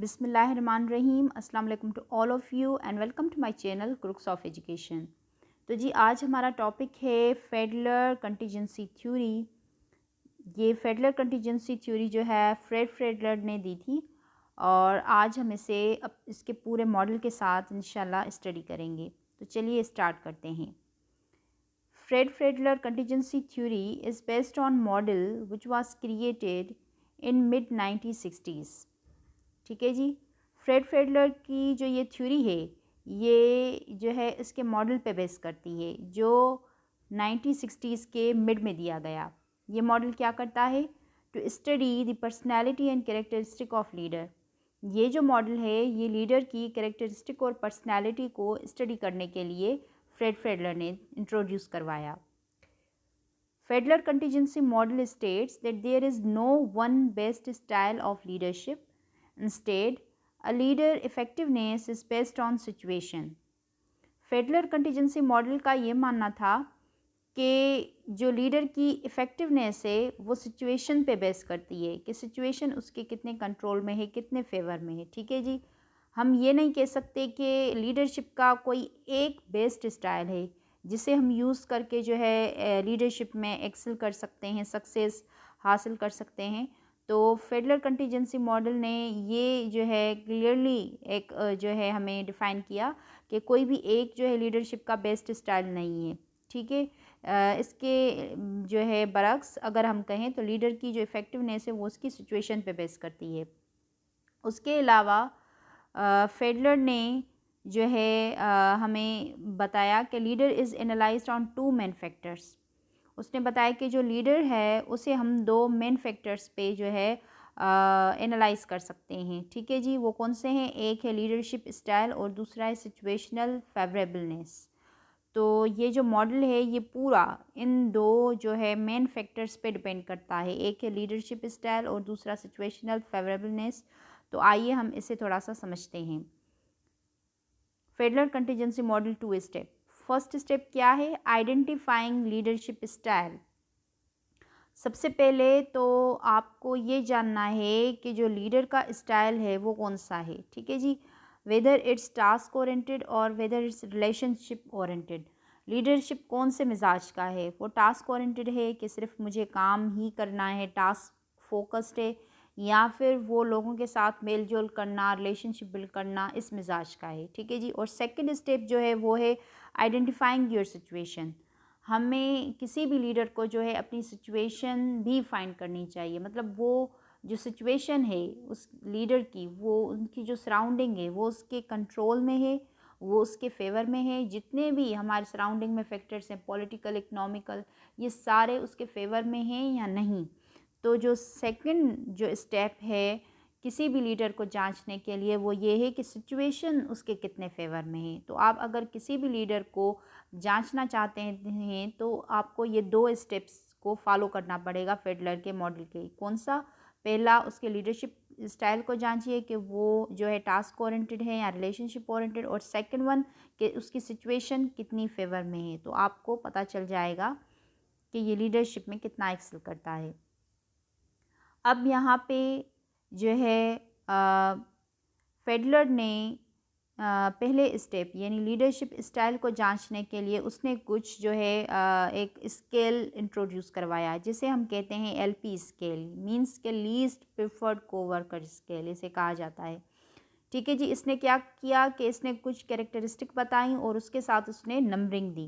बिस्मिल्लाहिर्रहमानिर्रहीम। अस्सलाम वालेकुम to all of you and welcome to my channel crooks of education. तो जी आज हमारा टॉपिक है फेडलर कंटीजेंसी थ्योरी। ये फेडलर कंटीजेंसी थ्योरी जो है फ्रेड फेडलर ने दी थी और आज हम इसे इसके पूरे मॉडल के साथ इंशाल्लाह स्टडी करेंगे। तो चलिए स्टार्ट करते हैं। Fred Fiedler contingency theory is based on model which was created in mid 1960s। ठीक है जी। फ्रेड फेडलर की जो ये थ्योरी है ये जो है इसके मॉडल पे बेस करती है जो 1960s के मिड में दिया गया। ये मॉडल क्या करता है? To study the personality and characteristic of leader. ये जो मॉडल है ये लीडर की कैरेक्टरिस्टिक और पर्सनैलिटी को स्टडी करने के लिए फ्रेड फेडलर ने इंट्रोड्यूस करवाया। Fedler contingency model states that there is no one best style of leadership. Instead, a leader effectiveness is based on situation. Fiedler contingency model का ये मानना था कि जो लीडर की इफ़ेक्टिवनेस है वो सिचुएशन पे बेस करती है कि सिचुएशन उसके कितने कंट्रोल में है, कितने फेवर में है। ठीक है जी। हम ये नहीं कह सकते कि लीडरशिप का कोई एक बेस्ट स्टाइल है जिसे हम यूज़ करके जो है लीडरशिप में एक्सेल कर सकते हैं, सक्सेस हासिल कर सकते हैं। तो फेडलर कंटीजेंसी मॉडल ने ये जो है क्लियरली एक जो है हमें डिफ़ाइन किया कि कोई भी एक जो है लीडरशिप का बेस्ट स्टाइल नहीं है। ठीक है। इसके जो है बरक्स अगर हम कहें तो लीडर की जो इफ़ेक्टिवनेस है वो उसकी सिचुएशन पे बेस करती है। उसके अलावा फेडलर ने जो है हमें बताया कि leader is analysed on two main factors. उसने बताया कि जो लीडर है उसे हम दो मेन फैक्टर्स पे जो है एनालाइज कर सकते हैं। ठीक है जी। वो कौन से हैं? एक है लीडरशिप स्टाइल और दूसरा है सिचुएशनल फेवरेबलनेस। तो ये जो मॉडल है ये पूरा इन दो जो है मेन फैक्टर्स पे डिपेंड करता है। एक है लीडरशिप स्टाइल और दूसरा सिचुएशनल फेवरेबलनेस। तो आइए हम इसे थोड़ा सा समझते हैं। Fiedler contingency model 2 step. First step क्या है? Identifying leadership style. सबसे पहले तो आपको ये जानना है कि जो लीडर का स्टाइल है वो कौन सा है। ठीक है जी। वेदर इट्स टास्क ओरिएंटेड और whether it's relationship oriented. Leadership कौन से मिजाज का है? वो टास्क ओरिएंटेड है कि सिर्फ मुझे काम ही करना है, टास्क फोकस्ड है, या फिर वो लोगों के साथ मेल जोल करना, रिलेशनशिप बिल्ड करना इस मिजाज का है। ठीक है जी। और सेकंड स्टेप जो है वो है आइडेंटिफाइंग योर सिचुएशन। हमें किसी भी लीडर को जो है अपनी सिचुएशन भी फाइंड करनी चाहिए। मतलब वो जो सिचुएशन है उस लीडर की, वो उनकी जो सराउंडिंग है वो उसके कंट्रोल में है, वो उसके फेवर में है। जितने भी हमारे सराउंडिंग में फैक्टर्स हैं, पॉलिटिकल, इकोनॉमिकल, ये सारे उसके फेवर में हैं या नहीं। तो जो सेकंड जो स्टेप है किसी भी लीडर को जांचने के लिए वो ये है कि सिचुएशन उसके कितने फेवर में है। तो आप अगर किसी भी लीडर को जांचना चाहते हैं तो आपको ये दो स्टेप्स को फॉलो करना पड़ेगा फेडलर के मॉडल के। कौन सा? पहला, उसके लीडरशिप स्टाइल को जांचिए कि वो जो है टास्क ओरिएंटेड है या रिलेशनशिप ओरिएंटेड, और सेकंड वन कि उसकी सिचुएशन कितनी फेवर में है। तो आपको पता चल जाएगा कि ये लीडरशिप में कितना एक्सेल करता है। अब यहाँ पे जो है फेडलर ने पहले स्टेप यानी लीडरशिप स्टाइल को जांचने के लिए उसने कुछ जो है एक स्केल इंट्रोड्यूस करवाया जिसे हम कहते हैं एलपी स्केल, मींस के लीस्ट प्रेफर्ड कोवर्कर स्केल इसे कहा जाता है। ठीक है जी। इसने क्या किया कि इसने कुछ कैरेक्टरिस्टिक बताई और उसके साथ उसने नंबरिंग दी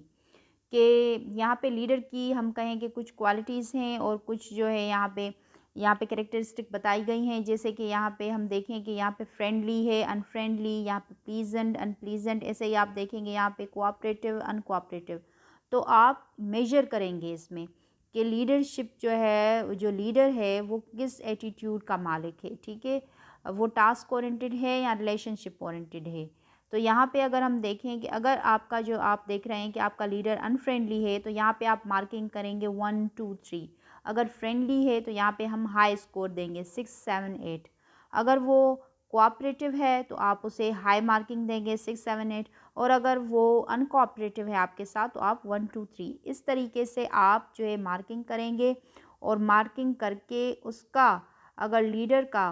कि यहाँ पे लीडर की हम कहें कि कुछ क्वालिटीज़ हैं और कुछ जो है यहाँ पे कैरेक्टरिस्टिक बताई गई हैं। जैसे कि यहाँ पे हम देखें कि यहाँ पे फ्रेंडली है, अनफ्रेंडली, यहाँ पे प्लीजेंट, अनप्लीजेंट, ऐसे ही आप देखेंगे यहाँ पे कोऑपरेटिव, अनकोऑपरेटिव। तो आप मेजर करेंगे इसमें कि लीडरशिप जो है, जो लीडर है वो किस एटीट्यूड का मालिक है। ठीक है। वो टास्क ओरिएंटेड है या रिलेशनशिप ओरिएंटेड है। तो यहाँ पे अगर हम देखें कि अगर आपका जो आप देख रहे हैं कि आपका लीडर अनफ्रेंडली है तो यहाँ पे आप मार्किंग करेंगे 1 2 3। अगर फ्रेंडली है तो यहाँ पे हम हाई स्कोर देंगे 6 7 8। अगर वो कोऑपरेटिव है तो आप उसे हाई मार्किंग देंगे 6 7 8। और अगर वो अनकोऑपरेटिव है आपके साथ तो आप 1 2 3। इस तरीके से आप जो है मार्किंग करेंगे और मार्किंग करके उसका अगर लीडर का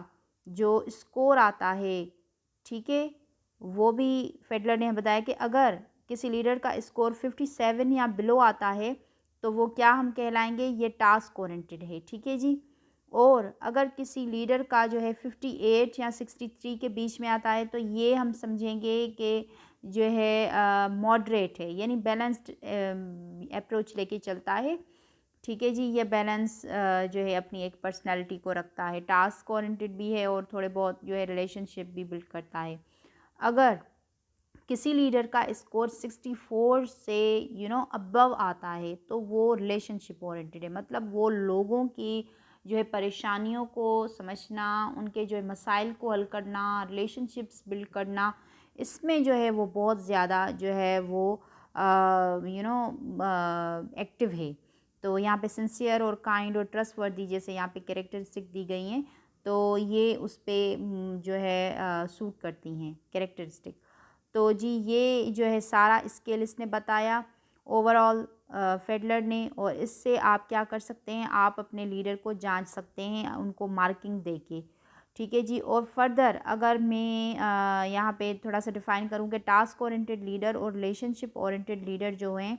जो स्कोर आता है, ठीक है, वो भी फेडलर ने बताया कि अगर किसी लीडर का स्कोर 57 या बिलो आता है तो वो क्या हम कहलाएंगे, ये टास्क ओरिएंटेड है, ठीक है जी। और अगर किसी लीडर का जो है 58 या 63 के बीच में आता है तो ये हम समझेंगे कि जो है मॉडरेट है, यानी बैलेंस्ड अप्रोच लेके चलता है, ठीक है जी। ये बैलेंस जो है अपनी एक पर्सनालिटी को रखता है, टास्क ओरिएंटेड भी है और थोड़े बहुत जो है रिलेशनशिप भी बिल्ड करता है। अगर किसी लीडर का स्कोर 64 से अबव आता है तो वो रिलेशनशिप ओरिएंटेड है, मतलब वो लोगों की जो है परेशानियों को समझना, उनके जो है मसाइल को हल करना, रिलेशनशिप्स बिल्ड करना, इसमें जो है वो बहुत ज़्यादा जो है वो एक्टिव है। तो यहाँ पे सिंसियर और काइंड और ट्रस्टवर्दी जैसे यहाँ पे कैरेक्टरिस्टिक दी गई हैं, तो ये उस पर जो है सूट करती हैं कैरेक्टरिस्टिक। तो जी ये जो है सारा स्केल इसने बताया ओवरऑल फेडलर ने, और इससे आप क्या कर सकते हैं, आप अपने लीडर को जांच सकते हैं उनको मार्किंग दे के, ठीक है जी। और फर्दर अगर मैं यहाँ पे थोड़ा सा डिफ़ाइन करूँ कि टास्क ओरिएंटेड लीडर और रिलेशनशिप ओरिएंटेड लीडर जो हैं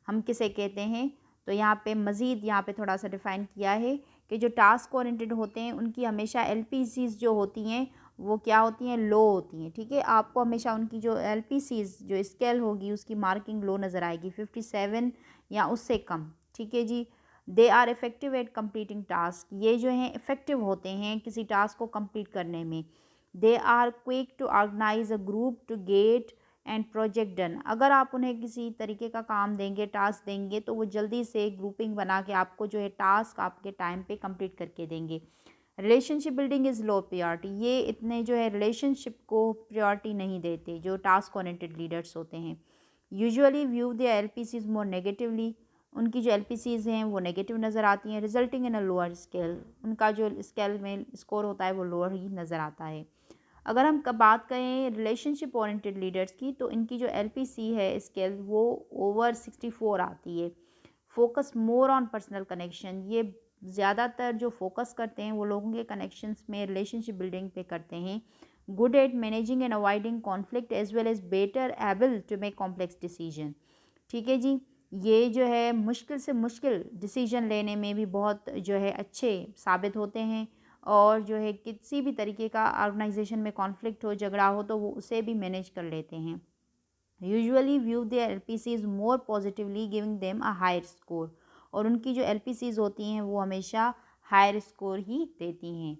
हम किसे कहते हैं, तो यहाँ पे मज़ीद यहाँ पे थोड़ा सा डिफ़ाइन किया है कि जो टास्क ओरिएंटेड होते हैं उनकी हमेशा एलपीसीज जो होती हैं वो क्या होती हैं, लो होती हैं, ठीक है। आपको हमेशा उनकी जो एलपीसीज जो स्केल होगी उसकी मार्किंग लो नज़र आएगी, 57 या उससे कम, ठीक है जी। They are effective at completing task, ये जो हैं इफ़ेक्टिव होते हैं किसी टास्क को कंप्लीट करने में। They are quick to organise a group to get and project done, अगर आप उन्हें किसी तरीके का काम देंगे, टास्क देंगे, तो वो जल्दी से ग्रुपिंग बना के आपको जो है टास्क आपके टाइम पे कंप्लीट करके देंगे। Relationship building is low priority, ये इतने जो है रिलेशनशिप को प्रायोरिटी नहीं देते जो टास्क ओरिएंटेड लीडर्स होते हैं। Usually view the LPCs more negatively, उनकी जो एलपीसीज हैं वो नेगेटिव नज़र आती हैं, resulting in a lower scale, उनका जो स्केल में स्कोर होता है वो लोअर ही नज़र आता है। अगर हम बात करें रिलेशनशिप ओरिएंटेड लीडर्स की, तो इनकी जो एलपीसी है स्केल वो ओवर 64 आती है। Focus more on personal connection, ये ज़्यादातर जो फोकस करते हैं वो लोगों के कनेक्शंस में रिलेशनशिप बिल्डिंग पे करते हैं। Good at managing and avoiding conflict as well as better able to make complex decision, ठीक है जी। ये जो है मुश्किल से मुश्किल डिसीजन लेने में भी बहुत जो है अच्छे साबित होते हैं, और जो है किसी भी तरीके का ऑर्गेनाइजेशन में कॉन्फ्लिक्ट हो, झगड़ा हो, तो वो उसे भी मैनेज कर लेते हैं। Usually view their LPCs more positively giving them a higher score, और उनकी जो एलपीसीज होती हैं वो हमेशा हायर स्कोर ही देती हैं।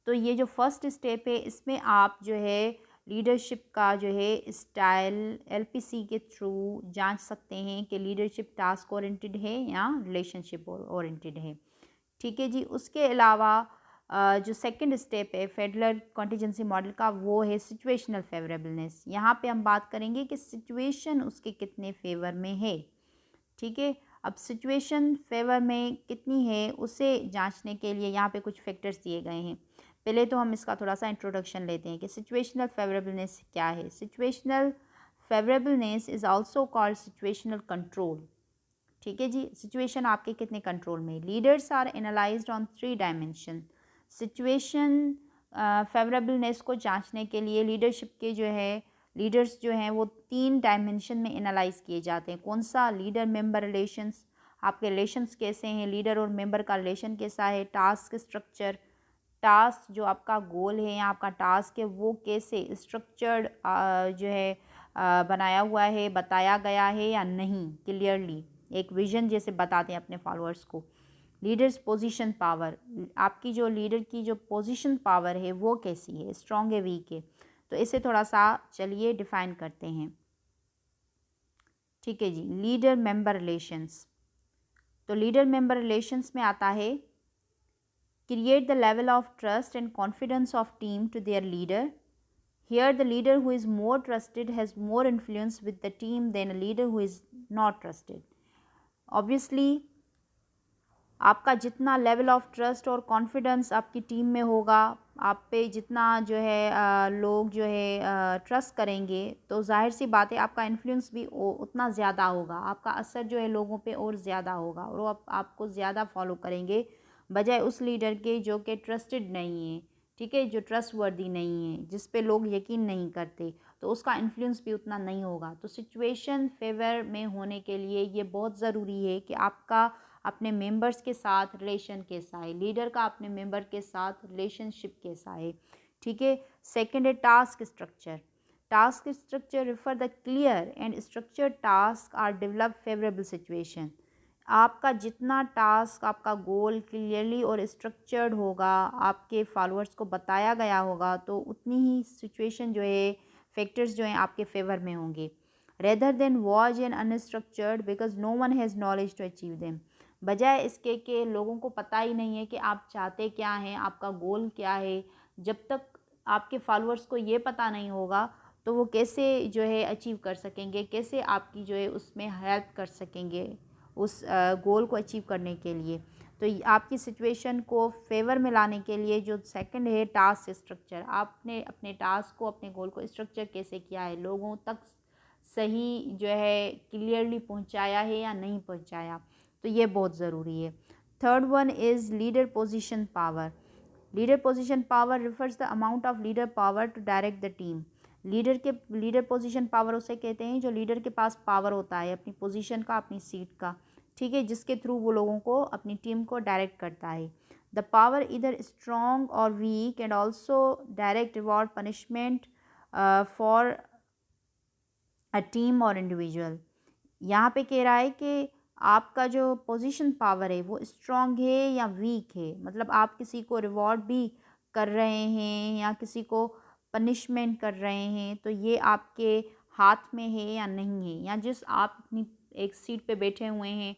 तो ये जो फर्स्ट स्टेप है इसमें आप जो है लीडरशिप का जो है स्टाइल एलपीसी के थ्रू जांच सकते हैं कि लीडरशिप टास्क ओरिएंटेड है या रिलेशनशिप ओरिएंटेड है, ठीक है जी। उसके अलावा जो सेकंड स्टेप है फेडलर कॉन्टिजेंसी मॉडल का वो है सिचुएशनल फेवरेबलनेस। यहाँ पे हम बात करेंगे कि सिचुएशन उसके कितने फेवर में है, ठीक है। अब सिचुएशन फेवर में कितनी है उसे जांचने के लिए यहाँ पे कुछ फैक्टर्स दिए गए हैं। पहले तो हम इसका थोड़ा सा इंट्रोडक्शन लेते हैं कि सिचुएशनल फेवरेबलनेस क्या है। Situational favourableness is also called situational control, ठीक है जी। सिचुएशन आपके कितने कंट्रोल में। Leaders are analysed on 3 dimension. Situation favourableness को जांचने के लिए लीडरशिप के जो है लीडर्स जो हैं वो 3 डायमेंशन में एनालाइज किए जाते हैं। कौन सा, लीडर मेंबर रिलेशंस, आपके रिलेशंस कैसे हैं, लीडर और मेंबर का रिलेशन कैसा है। टास्क स्ट्रक्चर, टास्क जो आपका गोल है या आपका टास्क है वो कैसे स्ट्रक्चर्ड जो है बनाया हुआ है, बताया गया है या नहीं, क्लियरली एक विजन जैसे बताते हैं अपने फॉलोअर्स को। लीडर्स पोजीशन पावर, आपकी जो लीडर की जो पोजीशन पावर है वो कैसी है, स्ट्रॉन्ग है, वीक है। तो इसे थोड़ा सा चलिए डिफाइन करते हैं, ठीक है जी। लीडर मेंबर रिलेशंस, तो लीडर मेंबर रिलेशंस में आता है create the level of trust and confidence of team to their leader. Here the leader who is more trusted has more influence with the team than a leader who is not trusted. Obviously आपका जितना level of trust और confidence आपकी team में होगा, आप पे जितना जो है लोग जो है ट्रस्ट करेंगे, तो जाहिर सी बात है आपका इन्फ्लुएंस भी उतना ज़्यादा होगा, आपका असर जो है लोगों पे और ज़्यादा होगा, और वो आपको ज़्यादा फॉलो करेंगे बजाय उस लीडर के जो कि ट्रस्टेड नहीं है, ठीक है, जो ट्रस्टवर्दी नहीं है, जिस पे लोग यकीन नहीं करते, तो उसका इन्फ्लुएंस भी उतना नहीं होगा। तो सिचुएशन फेवर में होने के लिए ये बहुत ज़रूरी है कि आपका अपने मेंबर्स के साथ रिलेशन कैसा है, लीडर का अपने मेंबर के साथ रिलेशनशिप कैसा है। ठीक है। सेकंड है task structure. Task structure refer the clear and structured task are develop favourable situation. आपका जितना टास्क, आपका गोल क्लियरली और स्ट्रक्चर्ड होगा, आपके फॉलोअर्स को बताया गया होगा, तो उतनी ही सिचुएशन जो है, फैक्टर्स जो हैं आपके फेवर में होंगे। Rather than was an unstructured because no one has knowledge to achieve them. बजाय इसके कि लोगों को पता ही नहीं है कि आप चाहते क्या हैं, आपका गोल क्या है। जब तक आपके फॉलोअर्स को ये पता नहीं होगा तो वो कैसे जो है अचीव कर सकेंगे, कैसे आपकी जो है उसमें हेल्प कर सकेंगे उस गोल को अचीव करने के लिए। तो आपकी सिचुएशन को फेवर में लाने के लिए जो सेकंड है टास्क स्ट्रक्चर, आपने अपने टास्क को, अपने गोल को स्ट्रक्चर कैसे किया है, लोगों तक सही जो है क्लियरली पहुंचाया है या नहीं पहुंचाया, तो ये बहुत ज़रूरी है। Third one is leader position power. Leader position power refers the amount of leader power to direct the team. Leader position power उसे कहते हैं जो लीडर के पास पावर होता है अपनी पोजीशन का, अपनी सीट का, ठीक है, जिसके थ्रू वो लोगों को, अपनी टीम को डायरेक्ट करता है। द पावर इधर स्ट्रॉन्ग और weak and also direct reward punishment for a team और इंडिविजुअल। यहाँ पे कह रहा है कि आपका जो पोजीशन पावर है वो स्ट्रॉन्ग है या वीक है, मतलब आप किसी को रिवॉर्ड भी कर रहे हैं या किसी को पनिशमेंट कर रहे हैं, तो ये आपके हाथ में है या नहीं है। या जिस आप अपनी एक सीट पे बैठे हुए हैं,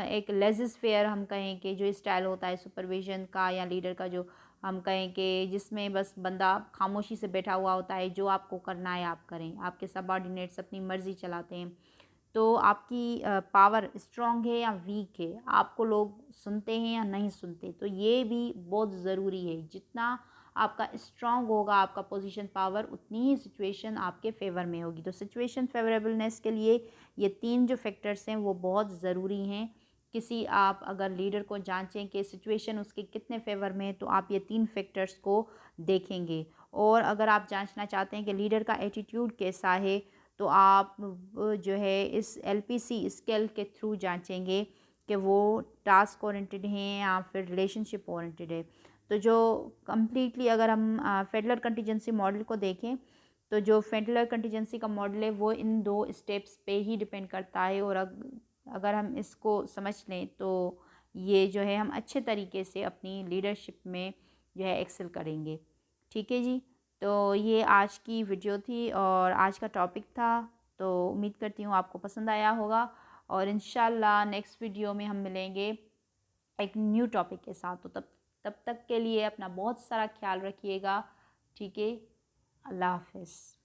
एक लेजिस फेयर हम कहें कि जो स्टाइल होता है सुपरविजन का या लीडर का, जो हम कहें कि जिसमें बस बंदा खामोशी से बैठा हुआ होता है, जो आपको करना है आप करें, आपके सबऑर्डिनेट्स अपनी मर्ज़ी चलाते हैं। तो आपकी पावर स्ट्रॉन्ग है या वीक है, आपको लोग सुनते हैं या नहीं सुनते, तो ये भी बहुत ज़रूरी है। जितना आपका स्ट्रॉन्ग होगा आपका पोजीशन पावर, उतनी ही सिचुएशन आपके फेवर में होगी। तो सिचुएशन फेवरेबलनेस के लिए ये तीन जो फैक्टर्स हैं वो बहुत ज़रूरी हैं। किसी आप अगर लीडर को जांचें कि सिचुएशन उसके कितने फेवर में है, तो आप ये तीन फैक्टर्स को देखेंगे। और अगर आप जांचना चाहते हैं कि लीडर का एटीट्यूड कैसा है, तो आप जो है इस LPC स्केल के थ्रू जांचेंगे कि वो टास्क ओरिएंटेड हैं या फिर रिलेशनशिप ओरिएंटेड है। तो जो कम्प्लीटली अगर हम फेडलर कंटीजेंसी मॉडल को देखें, तो जो फेडलर कंटीजेंसी का मॉडल है वो इन 2 स्टेप्स पे ही डिपेंड करता है। और अगर हम इसको समझ लें तो ये जो है हम अच्छे तरीके से अपनी लीडरशिप में जो है एक्सेल करेंगे। ठीक है जी। तो ये आज की वीडियो थी और आज का टॉपिक था। तो उम्मीद करती हूँ आपको पसंद आया होगा और इंशाल्लाह नेक्स्ट वीडियो में हम मिलेंगे एक न्यू टॉपिक के साथ। तो तब तब तक के लिए अपना बहुत सारा ख्याल रखिएगा। ठीक है, अल्लाह हाफ़िज़।